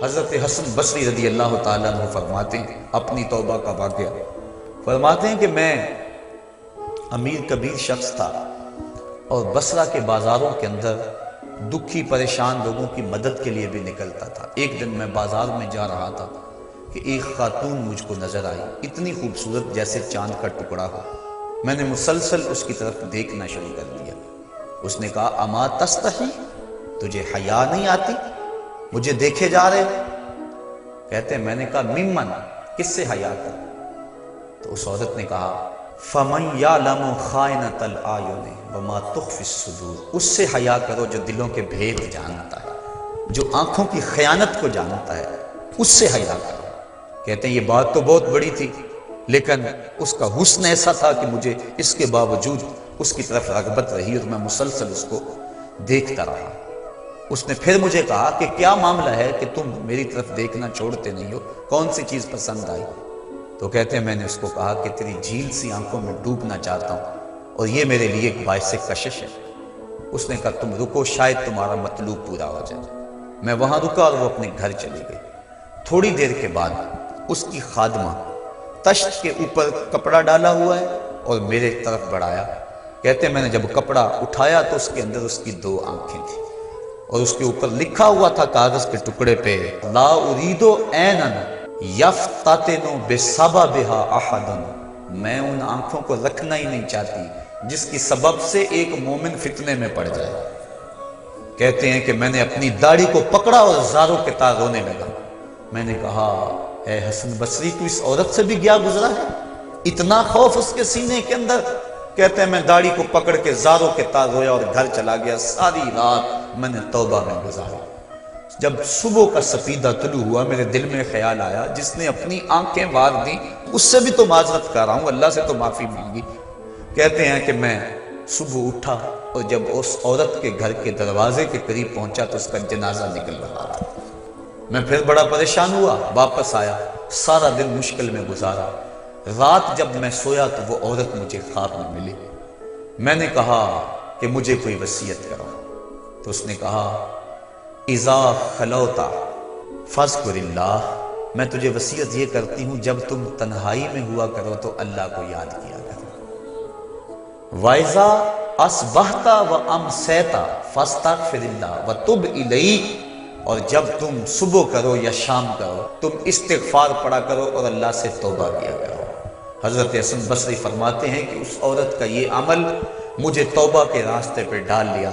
حضرت حسن بصری رضی اللہ تعالیٰ عنہ فرماتے ہیں اپنی توبہ کا واقعہ، فرماتے ہیں کہ میں امیر کبیر شخص تھا اور بصرہ کے بازاروں کے اندر دکھی پریشان لوگوں کی مدد کے لیے بھی نکلتا تھا۔ ایک دن میں بازار میں جا رہا تھا کہ ایک خاتون مجھ کو نظر آئی، اتنی خوبصورت جیسے چاند کا ٹکڑا ہو۔ میں نے مسلسل اس کی طرف دیکھنا شروع کر دیا۔ اس نے کہا اما تستحی، تجھے حیا نہیں آتی، مجھے دیکھے جا رہے؟ کہتے ہیں میں نے کہا ممن، کس سے حیا کر؟ تو اس عورت نے کہا فمن یعلم خائنۃ الاعین وما تخفی الصدور، اس سے حیا کرو جو دلوں کے بھید جانتا ہے، جو آنکھوں کی خیانت کو جانتا ہے، اس سے حیا کرو۔ کہتے ہیں یہ بات تو بہت بڑی تھی، لیکن اس کا حسن ایسا تھا کہ مجھے اس کے باوجود اس کی طرف رغبت رہی اور میں مسلسل اس کو دیکھتا رہا۔ اس نے پھر مجھے کہا کہ کیا معاملہ ہے کہ تم میری طرف دیکھنا چھوڑتے نہیں ہو، کون سی چیز پسند آئی؟ تو کہتے ہیں میں نے اس کو کہا کہ تیری جھیل سی آنکھوں میں ڈوبنا چاہتا ہوں اور یہ میرے لیے ایک باعث کشش ہے۔ اس نے کہا تم رکو، شاید تمہارا مطلوب پورا ہو جائے۔ میں وہاں رکا اور وہ اپنے گھر چلی گئی۔ تھوڑی دیر کے بعد اس کی خادمہ تشت کے اوپر کپڑا ڈالا ہوا ہے اور میرے طرف بڑھایا۔ کہتے ہیں میں نے جب کپڑا اٹھایا تو اس کے اندر اس کی 2 آنکھیں تھیں اور اس کے اوپر لکھا ہوا تھا کاغذ کے ٹکڑے پہ لا ارید عینن یفتتن بسببھا احد، میں ان آنکھوں کو رکھنا ہی نہیں چاہتی جس کی سبب سے ایک مومن فتنے میں پڑ جائے۔ کہتے ہیں کہ میں نے اپنی داڑھی کو پکڑا اور زاروں کے تار رونے لگا۔ میں نے کہا اے حسن بصری، تو اس عورت سے بھی گیا گزرا ہے؟ اتنا خوف اس کے سینے کے اندر؟ کہتے ہیں میں داڑھی کو پکڑ کے زاروں کے تار رویا اور گھر چلا گیا۔ ساری رات میں نے توبہ میں گزاری۔ جب صبح کا سفیدہ طلوع ہوا میرے دل میں خیال آیا جس نے اپنی آنکھیں وار دی اس سے بھی تو معذرت کر رہا ہوں، اللہ سے تو معافی مانگی۔ کہتے ہیں کہ میں صبح اٹھا اور جب اس عورت کے گھر کے دروازے کے قریب پہنچا تو اس کا جنازہ نکل رہا تھا۔ میں پھر بڑا پریشان ہوا، واپس آیا، سارا دن مشکل میں گزارا۔ رات جب میں سویا تو وہ عورت مجھے خواب میں ملی۔ میں نے کہا کہ مجھے کوئی وصیت کرو، تو اس نے کہا اذا خلوتا فاذکر اللہ، میں تجھے وصیت یہ کرتی ہوں جب تم تنہائی میں ہوا کرو تو اللہ کو یاد کیا کرو۔ وَإِذَا أَصْبَحْتَ وَأَمْسَيْتَ فَاسْتَغْفِرِ اللَّهَ وَتُبْ إِلَيْهِ، اور جب تم صبح کرو یا شام کرو تم استغفار پڑھا کرو اور اللہ سے توبہ کیا کرو۔ حضرت حسن بصری فرماتے ہیں کہ اس عورت کا یہ عمل مجھے توبہ کے راستے پہ ڈال لیا،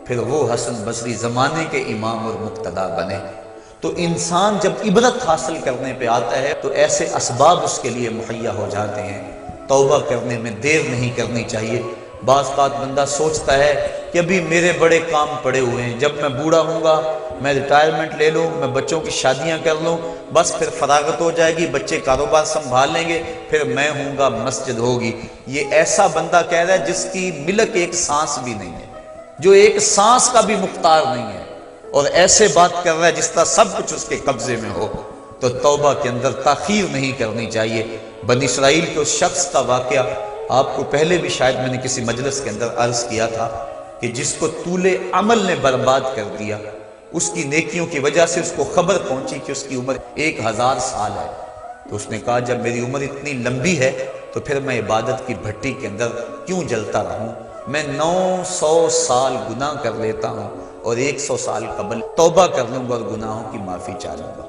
پھر وہ حسن بصری زمانے کے امام اور مقتدا بنے۔ تو انسان جب عبرت حاصل کرنے پہ آتا ہے تو ایسے اسباب اس کے لیے مہیا ہو جاتے ہیں۔ توبہ کرنے میں دیر نہیں کرنی چاہیے۔ بعض بات بندہ سوچتا ہے کہ ابھی میرے بڑے کام پڑے ہوئے ہیں، جب میں بوڑھا ہوں گا میں ریٹائرمنٹ لے لوں، میں بچوں کی شادیاں کر لوں، بس پھر فراغت ہو جائے گی، بچے کاروبار سنبھال لیں گے، پھر میں ہوں گا، مسجد ہوگی۔ یہ ایسا بندہ کہہ رہا ہے جس کی ملک ایک سانس بھی نہیں ہے، جو ایک سانس کا بھی مختار نہیں ہے، اور ایسے بات کر رہا ہے جس طرح سب کچھ اس کے قبضے میں ہو۔ تو توبہ کے اندر تاخیر نہیں کرنی چاہیے۔ بنی اسرائیل کے اس شخص کا واقعہ آپ کو پہلے بھی شاید میں نے کسی مجلس کے اندر عرض کیا تھا کہ جس کو طول عمل نے برباد کر دیا، اس کی نیکیوں کی وجہ سے اس کو خبر پہنچی کہ اس کی عمر 1000 سال ہے، تو اس نے کہا جب میری عمر اتنی لمبی ہے تو پھر میں عبادت کی بھٹی کے اندر کیوں جلتا رہوں؟ میں 900 سال گناہ کر لیتا ہوں اور 100 سال قبل توبہ کر لوں گا اور گناہوں کی معافی چاہ لوں گا۔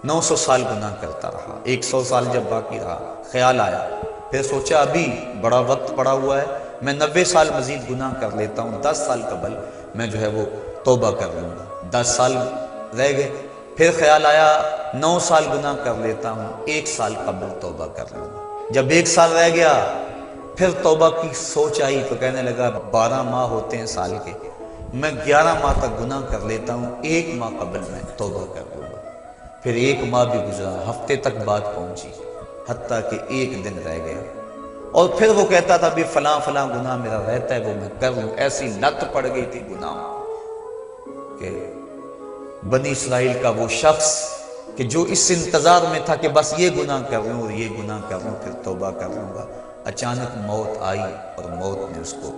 900 سال گناہ کرتا رہا، 100 سال جب باقی رہا خیال آیا، پھر سوچا ابھی بڑا وقت پڑا ہوا ہے، میں 90 سال مزید گناہ کر لیتا ہوں، 10 سال قبل میں جو ہے وہ توبہ کر لوں گا۔ 10 سال رہ گئے، پھر خیال آیا 9 سال گناہ کر لیتا ہوں، 1 سال قبل توبہ کر لوں گا۔ جب 1 سال رہ گیا پھر توبہ کی سوچ آئی تو کہنے لگا 12 ماہ ہوتے ہیں سال کے، میں 11 ماہ تک گناہ کر لیتا ہوں، 1 ماہ قبل میں توبہ کر لوں گا۔ پھر 1 ماہ بھی گزرا، ہفتے تک بات پہنچی، حتیٰ کہ 1 دن رہ گیا، اور پھر وہ کہتا تھا بھی فلاں فلاں گناہ میرا رہتا ہے وہ میں کر لوں۔ ایسی لت پڑ گئی تھی گناہ کہ بنی اسرائیل کا وہ شخص کہ جو اس انتظار میں تھا کہ بس یہ گناہ کر لوں اور یہ گناہ کر لوں پھر توبہ کر لوں گا، اچانک موت آئی اور موت نے اس کو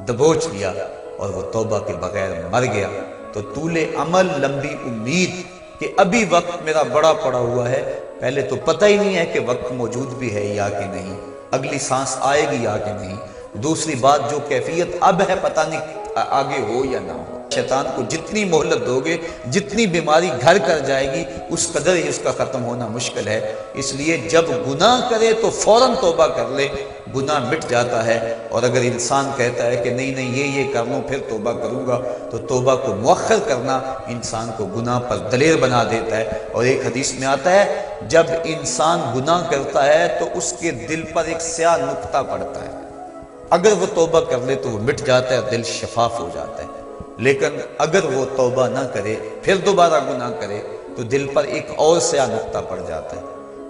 دبوچ لیا اور وہ توبہ کے بغیر مر گیا۔ تو طول عمل، لمبی امید کہ ابھی وقت میرا بڑا پڑا ہوا ہے، پہلے تو پتہ ہی نہیں ہے کہ وقت موجود بھی ہے یا کہ نہیں، اگلی سانس آئے گی یا کہ نہیں، دوسری بات جو کیفیت اب ہے پتہ نہیں آگے ہو یا نہ ہو۔ شیطان کو جتنی مہلت دو گے، جتنی بیماری گھر کر جائے گی، اس قدر ہی اس کا ختم ہونا مشکل ہے۔ اس لیے جب گناہ کرے تو فوراً توبہ کر لے، گناہ مٹ جاتا ہے۔ اور اگر انسان کہتا ہے کہ نہیں یہ کر لوں پھر توبہ کروں گا، تو توبہ کو مؤخر کرنا انسان کو گناہ پر دلیر بنا دیتا ہے۔ اور ایک حدیث میں آتا ہے جب انسان گناہ کرتا ہے تو اس کے دل پر ایک سیاہ نقطہ پڑتا ہے، اگر وہ توبہ کر لے تو وہ مٹ جاتا ہے، دل شفاف ہو جاتا ہے۔ لیکن اگر وہ توبہ نہ کرے پھر دوبارہ گناہ کرے تو دل پر ایک اور سیاہ نقطہ پڑ جاتا ہے،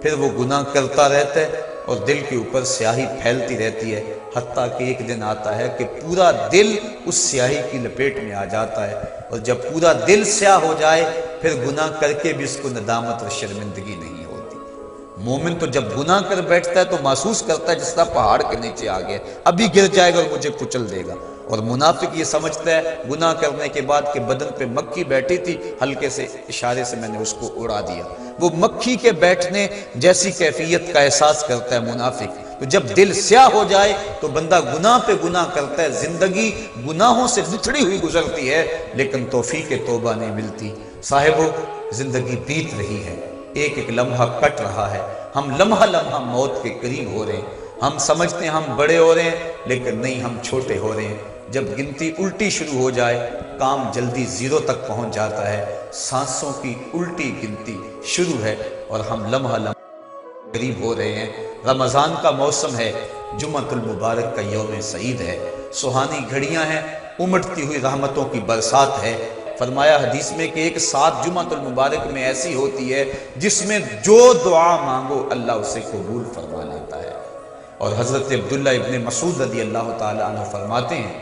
پھر وہ گناہ کرتا رہتا ہے اور دل کے اوپر سیاہی پھیلتی رہتی ہے، حتیٰ کہ ایک دن آتا ہے کہ پورا دل اس سیاہی کی لپیٹ میں آ جاتا ہے۔ اور جب پورا دل سیاہ ہو جائے پھر گناہ کر کے بھی اس کو ندامت اور شرمندگی نہیں ہوتی۔ مومن تو جب گناہ کر بیٹھتا ہے تو محسوس کرتا ہے جس طرح پہاڑ کے نیچے آ گیا، ابھی گر جائے گا اور مجھے کچل دے گا۔ اور منافق یہ سمجھتا ہے گناہ کرنے کے بعد کہ بدن پہ مکھی بیٹھی تھی، ہلکے سے اشارے سے میں نے اس کو اڑا دیا، وہ مکھی کے بیٹھنے جیسی کیفیت کا احساس کرتا ہے منافق۔ تو جب دل سیاہ ہو جائے تو بندہ گناہ پہ گناہ کرتا ہے، زندگی گناہوں سے لتڑی ہوئی گزرتی ہے لیکن توفیق توبہ نہیں ملتی۔ صاحبو، زندگی بیت رہی ہے، ایک ایک لمحہ کٹ رہا ہے، ہم لمحہ لمحہ موت کے قریب ہو رہے ہیں۔ ہم سمجھتے ہیں ہم بڑے ہو رہے ہیں لیکن نہیں، ہم چھوٹے ہو رہے ہیں۔ جب گنتی الٹی شروع ہو جائے کام جلدی زیرو تک پہنچ جاتا ہے، سانسوں کی الٹی گنتی شروع ہے اور ہم لمحہ لمحہ قریب ہو رہے ہیں۔ رمضان کا موسم ہے، جمعۃ المبارک کا یوم سعید ہے، سہانی گھڑیاں ہیں، امٹتی ہوئی رحمتوں کی برسات ہے۔ فرمایا حدیث میں کہ ایک ساتھ جمعۃ المبارک میں ایسی ہوتی ہے جس میں جو دعا مانگو اللہ اسے قبول فرما لیتا ہے۔ اور حضرت عبداللہ ابن مسعود رضی اللہ تعالیٰ عنہ فرماتے ہیں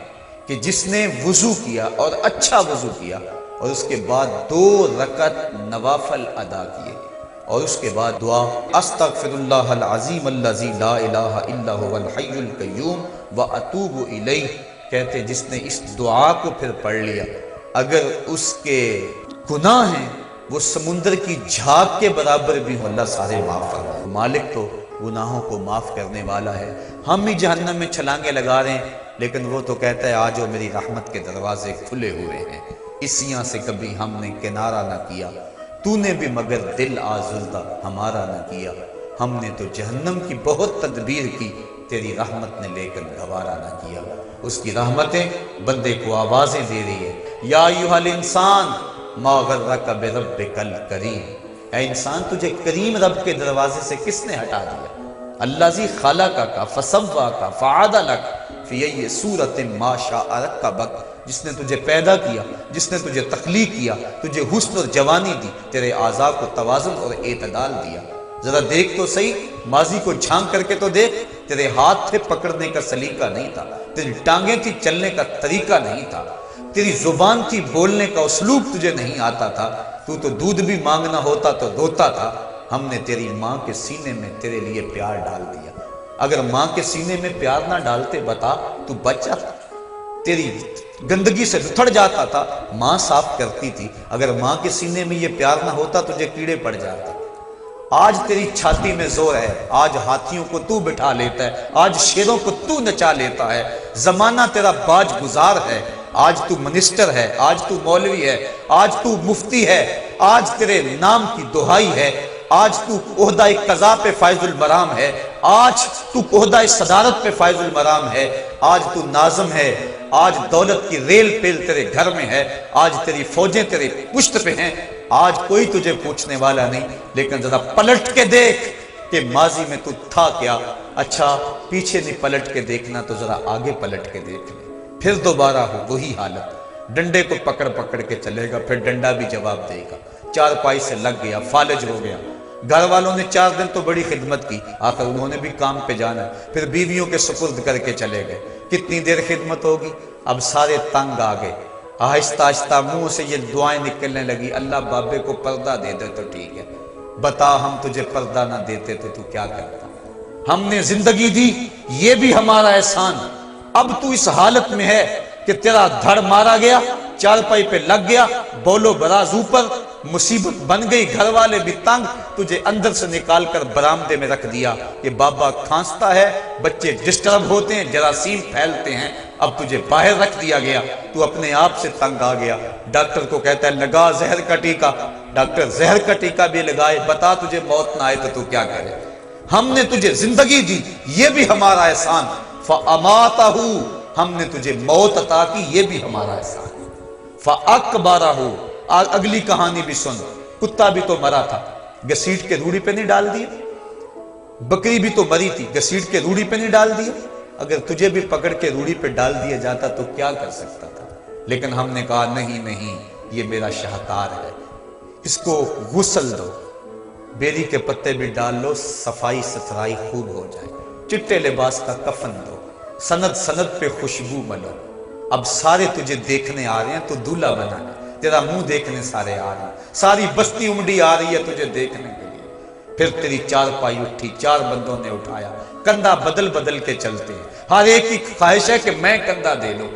کہ جس نے وضو کیا اور اچھا وضو کیا اور اس کے بعد 2 رکعت نوافل ادا کیے اور اس کے بعد دعا استغفر اللہ العظیم الذی لا الہ الا هو الحی القیوم واتوب الیہ، کہتے جس نے اس دعا کو پھر پڑھ لیا، اگر اس کے گناہ ہیں وہ سمندر کی جھاگ کے برابر بھی ہوں اللہ سارے معاف فرمائے۔ مالک تو گناہوں کو معاف کرنے والا ہے، ہم ہی جہنم میں چھلانگیں لگا رہے ہیں لیکن وہ تو کہتا ہے آجو میری رحمت کے دروازے کھلے ہوئے ہیں، اسیاں سے کبھی ہم نے کنارہ نہ کیا، تو نے بھی مگر دل آزردہ ہمارا نہ کیا، ہم نے تو جہنم کی بہت تدبیر کی، تیری رحمت نے لے کر گوارا نہ کیا۔ اس کی رحمتیں بندے کو آوازیں دے رہی ہے، یا ایھا الانسان ما غرک بربک الکریم، اے انسان تجھے کریم رب کے دروازے سے کس نے ہٹا دیا؟ الذی خلقک فسواک فعدلک فی ای صورت ما شاء رکبک، جس نے تجھے پیدا کیا، جس نے تجھے تخلیق کیا، تجھے حسن اور جوانی دی، تیرے اعضاء کو توازن اور اعتدال دیا۔ ذرا دیکھ تو صحیح، ماضی کو جھانک کر کے تو دیکھ، تیرے ہاتھ تھے پکڑنے کا سلیقہ نہیں تھا، تیری ٹانگیں تھی چلنے کا طریقہ نہیں تھا، تیری زبان تھی بولنے کا اسلوب تجھے نہیں آتا تھا، تو دودھ بھی مانگنا ہوتا تو روتا تھا۔ ہم نے تیری ماں کے سینے میں تیرے لیے پیار ڈال دیا، اگر ماں کے سینے میں پیار نہ ڈالتے بتا تو بچہ تھا، تیری گندگی سے لتھڑ جاتا تھا، ماں صاف کرتی تھی، اگر ماں کے سینے میں یہ پیار نہ ہوتا تجھے کیڑے پڑ جاتے۔ آج تیری چھاتی میں زور ہے، آج ہاتھیوں کو تو بٹھا لیتا ہے، آج شیروں کو تو نچا لیتا ہے، زمانہ تیرا باج گزار ہے، آج تو منسٹر ہے، آج تو مولوی ہے، آج تو مفتی ہے، آج تیرے نام کی دہائی ہے، آج تو عہدہ قضا پہ فائز المرام ہے، آج تو عہدہ صدارت پہ فائز المرام ہے، آج تو ناظم ہے، آج دولت کی ریل پیل تیرے گھر میں ہے، آج تیری فوجیں تیرے پشت پہ ہیں، آج کوئی تجھے پوچھنے والا نہیں، لیکن ذرا پلٹ کے دیکھ کہ ماضی میں تو تھا کیا۔ اچھا پیچھے نہیں پلٹ کے دیکھنا تو ذرا آگے پلٹ کے دیکھ لے، پھر دوبارہ ہو وہی حالت، ڈنڈے کو پکڑ پکڑ کے چلے گا، پھر ڈنڈا بھی جواب دے گا، چارپائی سے لگ گیا، فالج ہو گیا، گھر والوں نے 4 دن تو بڑی خدمت کی، آخر انہوں نے بھی کام پہ جانا ہے، پھر بیویوں کے سپرد کر کے چلے گئے، کتنی دیر خدمت ہوگی، اب سارے تنگ آ گئے، آہستہ آہستہ منہ سے یہ دعائیں نکلنے لگی، اللہ بابے کو پردہ دے دے تو ٹھیک ہے، بتا ہم تجھے پردہ نہ دیتے تو کیا کرتا؟ ہم نے زندگی دی، یہ بھی ہمارا احسان، اب تو اس حالت میں ہے کہ تیرا دھڑ مارا گیا، چارپائی پہ لگ گیا، بولو براز اوپر، مصیبت بن گئی، گھر والے بھی تنگ، تجھے اندر سے نکال کر برآمدے میں رکھ دیا کہ بابا کھانستا ہے، بچے ڈسٹرب ہوتے ہیں، جراثیم پھیلتے ہیں، اب تجھے باہر رکھ دیا گیا، تو اپنے آپ سے تنگ آ گیا۔ ڈاکٹر کو کہتا ہے لگا زہر کا ٹیکہ، ڈاکٹر زہر کا ٹیکہ بھی لگائے، بتا تجھے موت نہ آئے تو کیا کرے؟ ہم نے تجھے زندگی دی، یہ بھی ہمارا احسان، فَأَمَاتَهُ، ہم نے تجھے موت عطا کی، یہ بھی ہمارا احسان، فَأَكْبَرَهُ، اگلی کہانی بھی سن، کتا بھی تو مرا تھا، گھسیٹ کے روڑی پہ نہیں ڈال دیا؟ بکری بھی تو مری تھی، گھسیٹ کے روڑی پہ نہیں ڈال دیا؟ اگر تجھے بھی پکڑ کے روڑی پہ ڈال دیا جاتا تو کیا کر سکتا تھا؟ لیکن ہم نے کہا نہیں نہیں، یہ میرا شاہکار ہے، اس کو غسل دو، بیری کے پتے بھی ڈال لو، صفائی ستھرائی خوب ہو جائے، چٹے لباس کا کفن دو، سند سند پہ خوشبو ملو، اب سارے تجھے دیکھنے آ رہے ہیں تو دولہا بنا، تیرا منہ دیکھنے سارے آ رہے ہیں، ساری بستی امڈی آ رہی ہے تجھے دیکھنے کے لیے۔ پھر تیری چار پائی اٹھی، چار بندوں نے اٹھایا، کندھا بدل بدل کے چلتے ہیں، ہر ایک کی خواہش ہے کہ میں کندھا دے لوں۔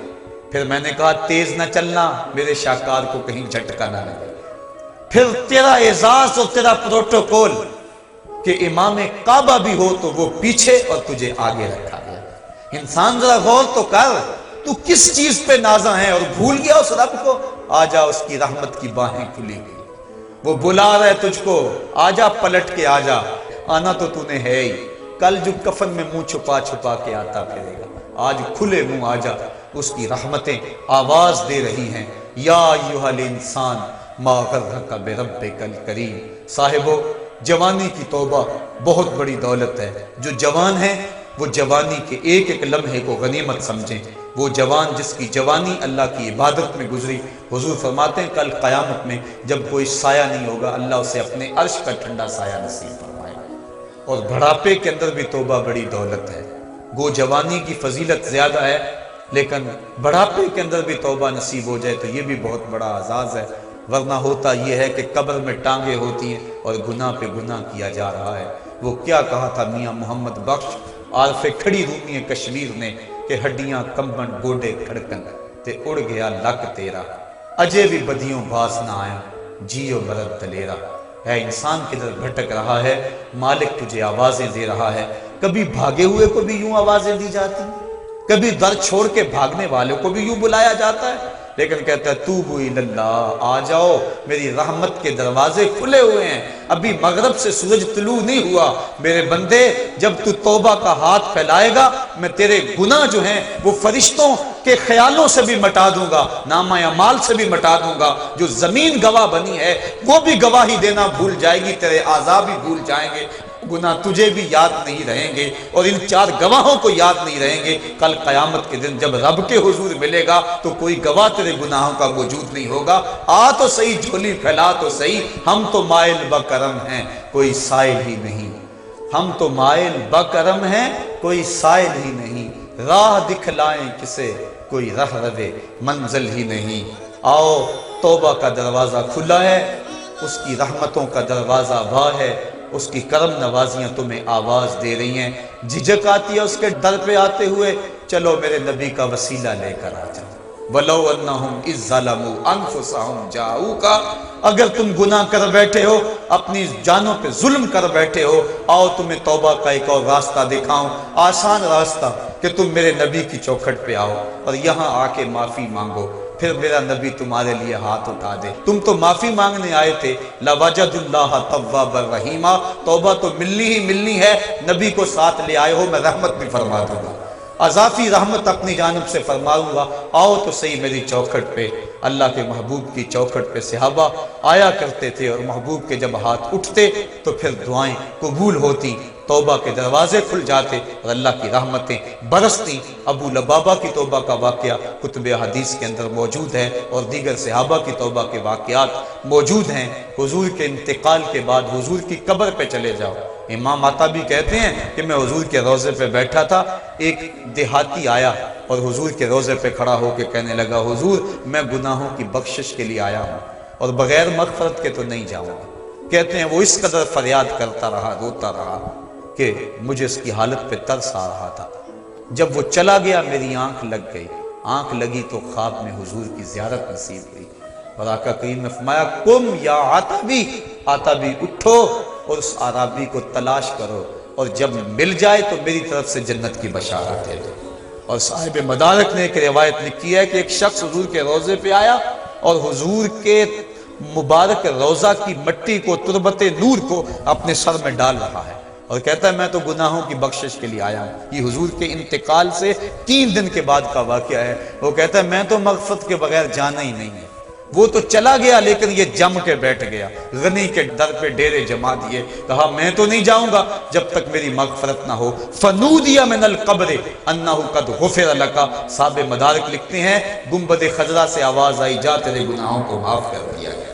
پھر میں نے کہا تیز نہ چلنا، میرے شاہکار کو کہیں جھٹکا نہ لگے۔ پھر تیرا اعزاز اور تیرا پروٹوکول کہ امام کعبہ بھی ہو تو وہ پیچھے اور تجھے آگے رکھا گیا۔ انسان ذرا غور تو کر، تو کس چیز پہ نازا ہے اور بھول گیا اس رب کو؟ آجا، اس کی رحمت کی باہیں کھلی گئی، وہ بلا رہا ہے تجھ کو، آجا پلٹ کے آجا، آنا تو تو نے ہے ہی، کل جو کفن میں منہ چھپا چھپا کے آتا پھرے گا، آج کھلے منہ آجا، اس کی رحمتیں آواز دے رہی ہیں، یا ایھا الانسان ما غرک بربک الکریم۔ صاحبو، جوانی کی توبہ بہت بڑی دولت ہے، جو جوان ہیں وہ جوانی کے ایک ایک لمحے کو غنیمت سمجھیں۔ وہ جوان جس کی جوانی اللہ کی عبادت میں گزری، حضور فرماتے ہیں کل قیامت میں جب کوئی سایہ نہیں ہوگا، اللہ اسے اپنے عرش کا ٹھنڈا سایہ نصیب فرمائے۔ اور بڑھاپے کے اندر بھی توبہ بڑی دولت ہے، گو جوانی کی فضیلت زیادہ ہے لیکن بڑھاپے کے اندر بھی توبہ نصیب ہو جائے تو یہ بھی بہت بڑا اعزاز ہے، ورنہ ہوتا یہ ہے کہ قبر میں ٹانگیں ہوتی ہیں اور گناہ پہ گناہ کیا جا رہا ہے۔ وہ کیا کہا تھا میاں محمد بخش عارف کھڑی رومی کشمیر نے کہ ہڈیاں کمبن گوڈے کھڑکن تے اڑ گیا لک تیرا، اجے بھی بدیوں باز نہ آیا، جیو مرد دلیرا۔ ہے انسان کدھر بھٹک رہا ہے، مالک تجھے آوازیں دے رہا ہے۔ کبھی بھاگے ہوئے کو بھی یوں آوازیں دی جاتی ہیں، کبھی در چھوڑ کے بھاگنے والوں کو بھی یوں بلایا جاتا ہے، لیکن کہتا ہے توبو اللہ، آ جاؤ، میری رحمت کے دروازے کھلے ہوئے ہیں، ابھی مغرب سے سورج طلوع نہیں ہوا، میرے بندے جب تو توبہ کا ہاتھ پھیلائے گا میں تیرے گناہ جو ہیں وہ فرشتوں کے خیالوں سے بھی مٹا دوں گا، نامہ اعمال سے بھی مٹا دوں گا، جو زمین گواہ بنی ہے وہ بھی گواہی دینا بھول جائے گی، تیرے اعضاء بھی بھول جائیں گے، گناہ تجھے بھی یاد نہیں رہیں گے اور ان چار گواہوں کو یاد نہیں رہیں گے۔ کل قیامت کے دن جب رب کے حضور ملے گا تو کوئی گواہ تیرے گناہوں کا موجود نہیں ہوگا۔ آ تو صحیح، جھولی پھیلا تو صحیح، ہم تو مائل بکرم ہیں کوئی سائل ہی نہیں، ہم تو مائل بکرم ہیں کوئی سائل ہی نہیں، راہ دکھلائیں کسے کوئی رہ روے منزل ہی نہیں۔ آؤ، توبہ کا دروازہ کھلا ہے، اس کی رحمتوں کا دروازہ واہ ہے، اس کی کرم نوازیاں تمہیں آواز دے رہی ہیں، جھجک آتی ہے اس کے در پہ آتے ہوئے، چلو میرے نبی کا وسیلہ لے کر آ جاؤ۔ وَلَوْ أَنَّهُمْ إِذْ ظَلَمُوا أَنفُسَهُمْ جَاءُوكَ، اگر تم گناہ کر بیٹھے ہو، اپنی جانوں پہ ظلم کر بیٹھے ہو، آؤ تمہیں توبہ کا ایک اور راستہ دکھاؤں، آسان راستہ، کہ تم میرے نبی کی چوکھٹ پہ آؤ اور یہاں آ کے معافی مانگو، پھر میرا نبی تمہارے لیے ہاتھ اٹھا دے۔ تم تو معافی مانگنے آئے تھے، لَوَجَدُ اللَّهَ تَوَّابًا رَحِيمًا، توبہ تو ملنی ہے، نبی کو ساتھ لے آئے ہو، میں رحمت بھی فرما دوں گا، اضافی رحمت اپنی جانب سے فرماؤں گا، آؤ تو صحیح میری چوکھٹ پہ۔ اللہ کے محبوب کی چوکھٹ پہ صحابہ آیا کرتے تھے اور محبوب کے جب ہاتھ اٹھتے تو پھر دعائیں قبول ہوتی، توبہ کے دروازے کھل جاتے اور اللہ کی رحمتیں برستی۔ ابو لبابہ کی توبہ کا واقعہ کتب حدیث کے اندر موجود ہے اور دیگر صحابہ کی توبہ کے واقعات موجود ہیں۔ حضور کے انتقال کے بعد حضور کی قبر پہ چلے جاؤ، امام عطابی کہتے ہیں کہ میں حضور کے روضے پہ بیٹھا تھا، ایک دیہاتی آیا اور حضور کے روضے پہ کھڑا ہو کے کہنے لگا حضور میں گناہوں کی بخشش کے لیے آیا ہوں اور بغیر مغفرت کے تو نہیں جاؤں گا۔ کہتے ہیں وہ اس قدر فریاد کرتا رہا، روتا رہا کہ مجھے اس کی حالت پہ ترس آ رہا تھا۔ جب وہ چلا گیا میری آنکھ لگ گئی، آنکھ لگی تو خواب میں حضور کی زیارت نصیب ہوئی، اور آقا کریم نے فرمایا قم یا عتبی، عتبی اٹھو اور اس عرابی کو تلاش کرو، اور جب مل جائے تو میری طرف سے جنت کی بشارت دے دو۔ اور صاحب مدارک نے ایک روایت لکھی ہے کہ ایک شخص حضور کے روضے پہ آیا اور حضور کے مبارک روضہ کی مٹی کو، تربت نور کو اپنے سر میں ڈال رہا ہے اور کہتا ہے میں تو گناہوں کی بخشش کے لیے آیا ہوں۔ یہ حضور کے انتقال سے 3 دن کے بعد کا واقعہ ہے۔ وہ کہتا ہے میں تو مغفرت کے بغیر جانا ہی نہیں ہے۔ وہ تو چلا گیا لیکن یہ جم کے بیٹھ گیا، غنی کے در پہ ڈیرے جما دیے، کہا میں تو نہیں جاؤں گا جب تک میری مغفرت نہ ہو۔ فنودی من القبر انہ قد غفر لک، صاحب مدارک لکھتے ہیں گنبد خضرا سے آواز آئی جا تیرے گناہوں کو معاف کر دیا گیا۔